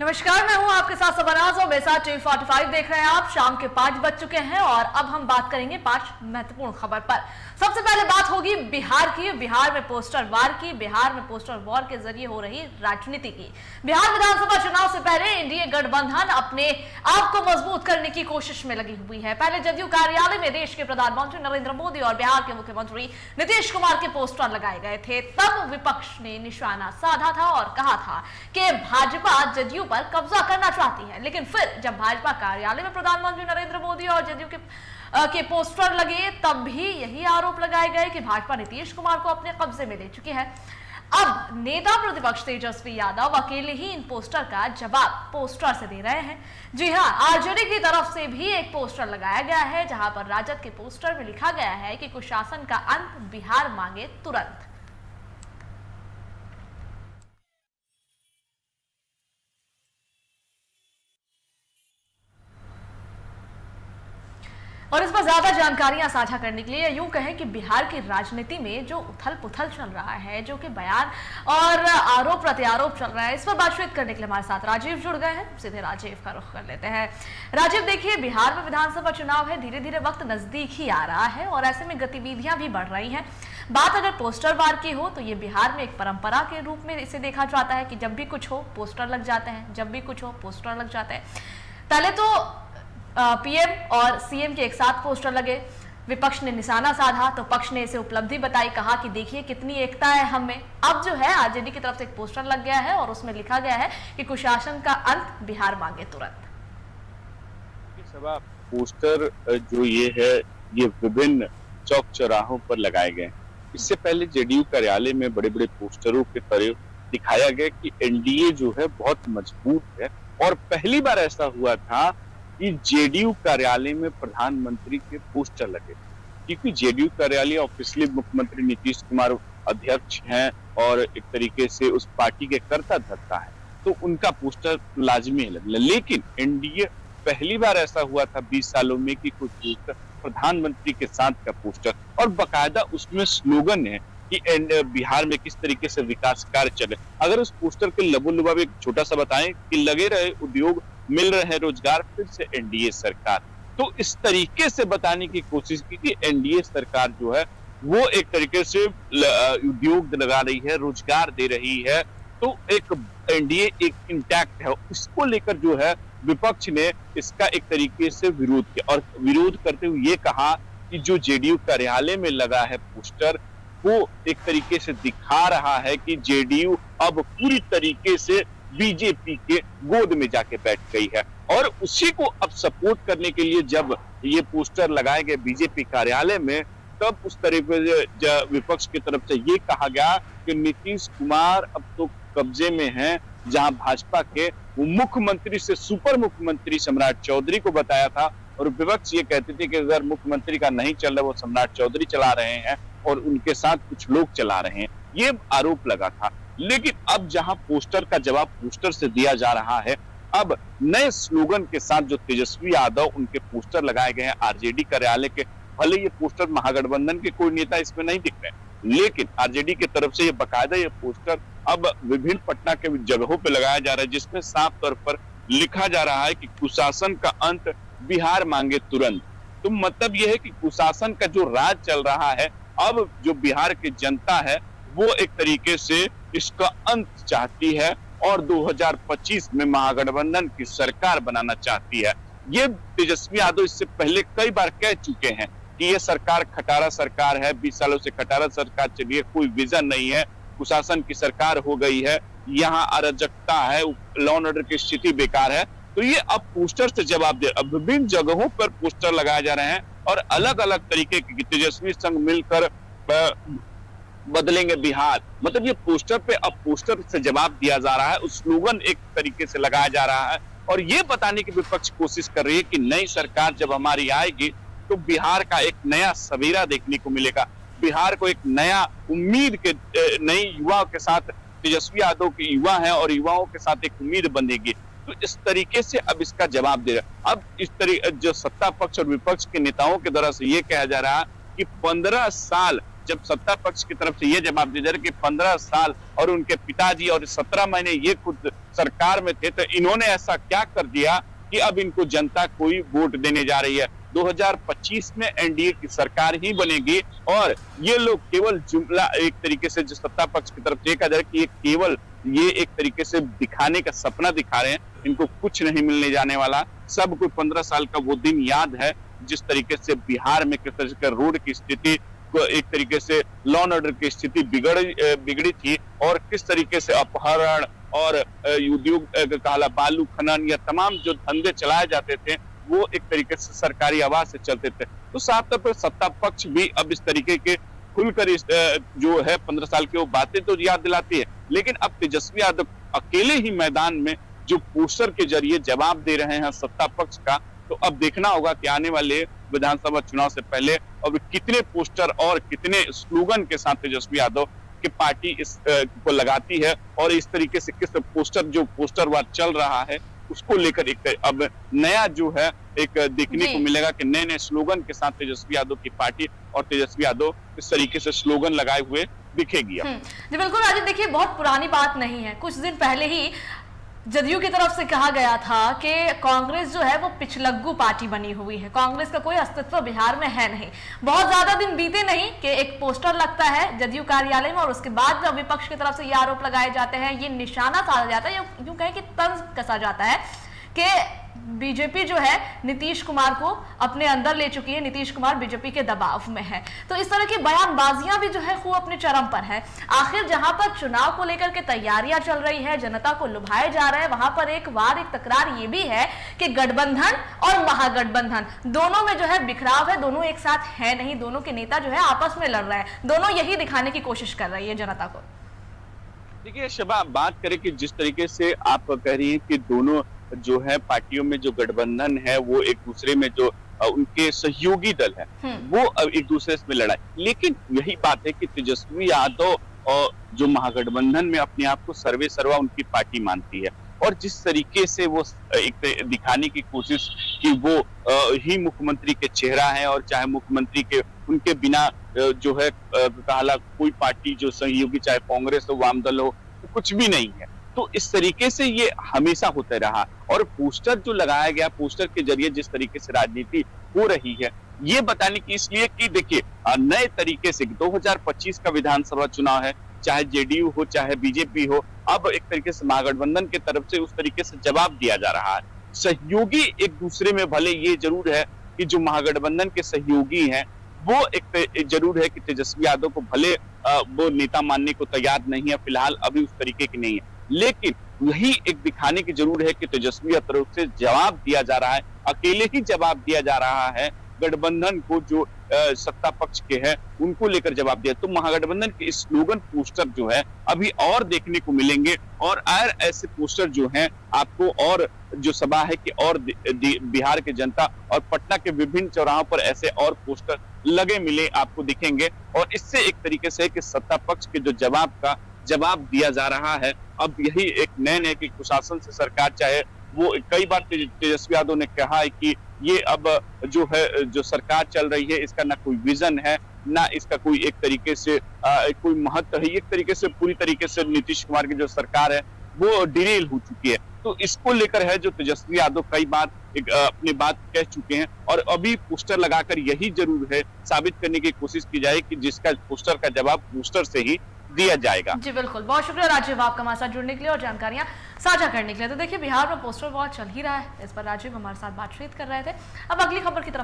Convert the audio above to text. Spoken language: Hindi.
नमस्कार, मैं हूं आपके साथ सबनाज और मेरे साथ टी45 देख रहे हैं आप। शाम के 5 बज चुके हैं और अब हम बात करेंगे 5 महत्वपूर्ण खबर पर। सबसे पहले बात होगी बिहार की। बिहार में पोस्टर वार की, बिहार में पोस्टर वॉर के जरिए हो रही राजनीति की। बिहार विधानसभा चुनाव से पहले एनडीए गठबंधन अपने आप को मजबूत करने की कोशिश में लगी हुई है। पहले जदयू कार्यालय में देश के प्रधानमंत्री नरेंद्र मोदी और बिहार के मुख्यमंत्री नीतीश कुमार के पोस्टर लगाए गए थे। तब विपक्ष ने निशाना साधा था और कहा था कि भाजपा जदयू पर कब्जा करना चाहती है। लेकिन फिर जब भाजपा कार्यालय में प्रधानमंत्री नरेंद्र मोदी और जदयू के पोस्टर लगे, तब भी यही आरोप लगाए गए कि भाजपा नीतीश कुमार को अपने कब्जे में ले चुकी है। अब नेता प्रतिपक्ष तेजस्वी यादव अकेले ही इन पोस्टर का जवाब पोस्टर से दे रहे हैं। जी हां, आरजेडी की तरफ से भी एक पोस्टर लगाया गया है, जहां पर राजद के पोस्टर में लिखा गया है कि कुशासन का अंत, बिहार मांगे तुरंत। और इस पर ज्यादा जानकारियां साझा करने के लिए यूं कहें कि बिहार की राजनीति में जो उथल पुथल चल रहा है, जो कि बयान और आरोप प्रत्यारोप चल रहा है, इस पर बातचीत करने के लिए हमारे साथ राजीव जुड़ गए हैं। सीधे राजीव का रुख कर लेते हैं। राजीव, देखिए, बिहार में विधानसभा चुनाव है, धीरे धीरे वक्त नजदीक ही आ रहा है और ऐसे में गतिविधियां भी बढ़ रही हैं। बात अगर पोस्टर वार की हो तो ये बिहार में एक परंपरा के रूप में इसे देखा जाता है कि जब भी कुछ हो पोस्टर लग जाते हैं, जब भी कुछ हो पोस्टर लग जाते हैं। पहले तो पीएम और सीएम के एक साथ पोस्टर लगे, विपक्ष ने निशाना साधा तो पक्ष ने इसे उपलब्धि बताई, कहा कि देखिए कितनी एकता है हम में। अब जो है आरजेडी की तरफ से एक पोस्टर लग गया है और उसमें लिखा गया है कि कुशासन का अंत, बिहार मांगे तुरंत। सभा पोस्टर जो ये है, ये विभिन्न चौक चौराहों पर लगाए गए। इससे पहले जेडीयू कार्यालय में बड़े बड़े पोस्टरों के तरह दिखाया गया कि एनडीए जो है बहुत मजबूत है। और पहली बार ऐसा हुआ था कि जेडीयू कार्यालय में प्रधानमंत्री के पोस्टर लगे, क्योंकि जेडीयू कार्यालय ऑफिशियली मुख्यमंत्री नीतीश कुमार अध्यक्ष हैं और एक तरीके से उस पार्टी के कर्ता धर्ता है, तो उनका पोस्टर लाजमी लगे। लेकिन एनडीए पहली बार ऐसा हुआ था 20 सालों में कि कुछ पोस्टर प्रधानमंत्री के साथ का पोस्टर, और बाकायदा उसमें स्लोगन है कि बिहार में किस तरीके से विकास कार्य चले। अगर उस पोस्टर के लबो-लुबाब एक छोटा सा बताएं कि लगे रहे उद्योग, मिल रहे रोजगार, फिर से एनडीए सरकार, तो इस तरीके से बताने की कोशिश की कि एनडीए सरकार जो है वो एक तरीके से उद्योग लगा रही है, रोजगार दे रही है, तो एक एनडीए एक इंटैक्ट है। इसको लेकर जो है विपक्ष ने इसका एक तरीके से विरोध किया और विरोध करते हुए ये कहा कि जो जेडीयू कार्यालय में लगा है पोस्टर, वो एक तरीके से दिखा रहा है कि जेडीयू अब पूरी तरीके से बीजेपी के गोद में जाके बैठ गई है। और उसी को अब सपोर्ट करने के लिए जब ये पोस्टर लगाए गए बीजेपी कार्यालय में, तब उस तरीके से विपक्ष की तरफ से ये कहा गया कि नीतीश कुमार अब तो कब्जे में हैं, जहां भाजपा के वो मुख्यमंत्री से सुपर मुख्यमंत्री सम्राट चौधरी को बताया था। और विपक्ष ये कहते थे कि अगर मुख्यमंत्री का नहीं चल रहा, वो सम्राट चौधरी चला रहे हैं और उनके साथ कुछ लोग चला रहे हैं, ये आरोप लगा था। लेकिन अब जहां पोस्टर का जवाब पोस्टर से दिया जा रहा है, अब नए स्लोगन के साथ जो तेजस्वी यादव उनके पोस्टर लगाए गए हैं आरजेडी कार्यालय के, भले ये पोस्टर महागठबंधन के कोई नेता इसमें नहीं दिख रहे, लेकिन आरजेडी की तरफ से ये बाकायदा ये पोस्टर अब विभिन्न पटना के जगहों पे लगाया जा रहा है, जिसमें साफ तौर पर लिखा जा रहा है कि कुशासन का अंत, बिहार मांगे तुरंत। तो मतलब यह है कि कुशासन का जो राज चल रहा है, अब जो बिहार की जनता है वो एक तरीके से इसका अंत चाहती है और 2025 में महागठबंधन की सरकार बनाना चाहती है। ये तेजस्वी यादव इससे पहले कई बार कह चुके हैं कि ये सरकार खटारा सरकार है, 20 सालों से खटारा सरकार चली है, कोई विजन नहीं है, कुशासन की सरकार हो गई है, यहाँ अराजकता है, लॉ एंड ऑर्डर की स्थिति बेकार है। तो ये अब पोस्टर से जवाब दे, अब विभिन्न जगहों पर पोस्टर लगाए जा रहे हैं और अलग अलग तरीके की तेजस्वी संघ मिलकर बदलेंगे बिहार, मतलब ये पोस्टर पे अब पोस्टर से जवाब दिया जा रहा है, उस स्लोगन एक तरीके से लगाया जा रहा है और ये बताने की विपक्ष कोशिश कर रही है कि नई सरकार जब हमारी आएगी तो बिहार का एक नया सवेरा देखने को मिलेगा, बिहार को एक नया उम्मीद के नई युवाओं के साथ, तेजस्वी यादव के युवा हैं और युवाओं के साथ एक उम्मीद बंधेगी। तो इस तरीके से अब इसका जवाब दे रहा। अब इस तरीके जो सत्ता पक्ष और विपक्ष के नेताओं के द्वारा से ये कहा जा रहा है कि 15 साल जब सत्ता पक्ष की तरफ से ये जवाब दिया जा रहा है कि 15 साल और उनके पिताजी और 17 महीने ये खुद सरकार में थे, तो इन्होंने ऐसा क्या कर दिया कि अब इनको जनता कोई वोट देने जा रही है। 2025 में एनडीए की सरकार ही बनेगी और ये लोग केवल जुमला एक तरीके से जो सत्ता पक्ष की तरफ से कहा जा रहा है कि ये केवल ये एक तरीके से दिखाने का सपना दिखा रहे हैं, इनको कुछ नहीं मिलने जाने वाला। सबको 15 साल का वो दिन याद है जिस तरीके से बिहार में किस तरीके से रोड की स्थिति, एक तरीके से लॉ एंड ऑर्डर की स्थिति बिगड़ी थी और किस तरीके से अपहरण और उद्योग काला बालू खनन या तमाम जो धंधे चलाए जाते थे वो एक तरीके से सरकारी आवाज से चलते थे। तो साफ तौर पर सत्ता पक्ष भी अब इस तरीके के खुलकर जो है 15 साल की वो बातें तो याद दिलाती है, लेकिन अब तेजस्वी यादव अकेले ही मैदान में जो पोस्टर के जरिए जवाब दे रहे हैं सत्ता पक्ष का, तो अब देखना होगा कि आने वाले विधानसभा चुनाव से पहले अब कितने पोस्टर और कितने स्लोगन के साथ तेजस्वी यादव की पार्टी इस को लगाती है और इस तरीके से किस पोस्टरवाद चल रहा है उसको लेकर एक अब नया जो है एक देखने को मिलेगा कि नए नए स्लोगन के साथ तेजस्वी यादव की पार्टी और तेजस्वी यादव इस तरीके से स्लोगन लगाए हुए दिखेगी। जी बिल्कुल राजीव, देखिए बहुत पुरानी बात नहीं है, कुछ दिन पहले ही जदयू की तरफ से कहा गया था कि कांग्रेस जो है वो पिछलग्गू पार्टी बनी हुई है, कांग्रेस का कोई अस्तित्व बिहार में है नहीं। बहुत ज्यादा दिन बीते नहीं कि एक पोस्टर लगता है जदयू कार्यालय में और उसके बाद जब विपक्ष की तरफ से ये आरोप लगाए जाते हैं, ये निशाना साधा जाता है, यूं कहें कि तंज कसा जाता है कि बीजेपी जो है नीतीश कुमार को अपने अंदर ले चुकी है, नीतीश कुमार बीजेपी के दबाव में है। तो इस तरह की बयानबाजियां भी जो है खूब अपने चरम पर है। आखिर जहां पर चुनाव को लेकर के तैयारियां चल रही है, जनता को लुभाया जा रहा है, वहां पर एक तकरार ये भी है कि गठबंधन और महागठबंधन दोनों में जो है बिखराव है, दोनों एक साथ है नहीं, दोनों के नेता जो है आपस में लड़ रहे हैं, दोनों यही दिखाने की कोशिश कर रही है जनता को। देखिए शबा, बात करें कि जिस तरीके से आप कह रही है कि दोनों जो है पार्टियों में जो गठबंधन है वो एक दूसरे में जो उनके सहयोगी दल है वो एक दूसरे से लड़ाई, लेकिन यही बात है कि तेजस्वी यादव और जो महागठबंधन में अपने आप को सर्वे सर्वा उनकी पार्टी मानती है और जिस तरीके से वो एक दिखाने की कोशिश कि वो ही मुख्यमंत्री के चेहरा है और चाहे मुख्यमंत्री के उनके बिना जो है कहाला कोई पार्टी जो सहयोगी चाहे कांग्रेस हो वाम दल हो कुछ भी नहीं है, तो इस तरीके से ये हमेशा होता रहा। और पोस्टर जो लगाया गया, पोस्टर के जरिए जिस तरीके से राजनीति हो रही है ये बताने की इसलिए कि देखिए नए तरीके से 2025 का विधानसभा चुनाव है, चाहे जेडीयू हो चाहे बीजेपी हो, अब एक तरीके से महागठबंधन की तरफ से उस तरीके से जवाब दिया जा रहा है। सहयोगी एक दूसरे में भले ये जरूर है कि जो महागठबंधन के सहयोगी हैं वो एक जरूर है कि तेजस्वी यादव को भले वो नेता मानने को तैयार नहीं है, फिलहाल अभी उस तरीके की नहीं है, लेकिन वही एक दिखाने की जरूर है कि तेजस्वी तरफ से जवाब दिया जा रहा है, अकेले ही जवाब दिया जा रहा है गठबंधन को जो सत्ता पक्ष के हैं उनको लेकर जवाब दिया। तो महागठबंधन के स्लोगन पोस्टर जो है अभी और देखने को मिलेंगे और ऐसे पोस्टर जो हैं आपको और जो सभा है कि और बिहार के जनता और पटना के विभिन्न चौराहों पर ऐसे और पोस्टर लगे मिले आपको दिखेंगे और इससे एक तरीके से कि सत्ता पक्ष के जो जवाब दिया जा रहा है। अब यही एक नए के कुशासन से सरकार चाहे वो कई बार तेजस्वी यादव ने कहा है कि ये अब जो है जो सरकार चल रही है इसका ना कोई विजन है ना इसका कोई एक तरीके से कोई महत्व है, एक तरीके से पूरी तरीके से नीतीश कुमार की जो सरकार है वो डिरेल हो चुकी है। तो इसको लेकर है जो तेजस्वी यादव कई बार अपनी बात कह चुके हैं और अभी पोस्टर लगाकर यही जरूर है साबित करने की कोशिश की जाए कि जिसका पोस्टर का जवाब पोस्टर से ही दिया जाएगा। जी बिल्कुल, बहुत शुक्रिया राजीव आपका हमारे साथ जुड़ने के लिए और जानकारियां साझा करने के लिए। तो देखिए बिहार में पोस्टर बहुत चल ही रहा है, इस पर राजीव हमारे साथ बातचीत कर रहे थे। अब अगली खबर की तरफ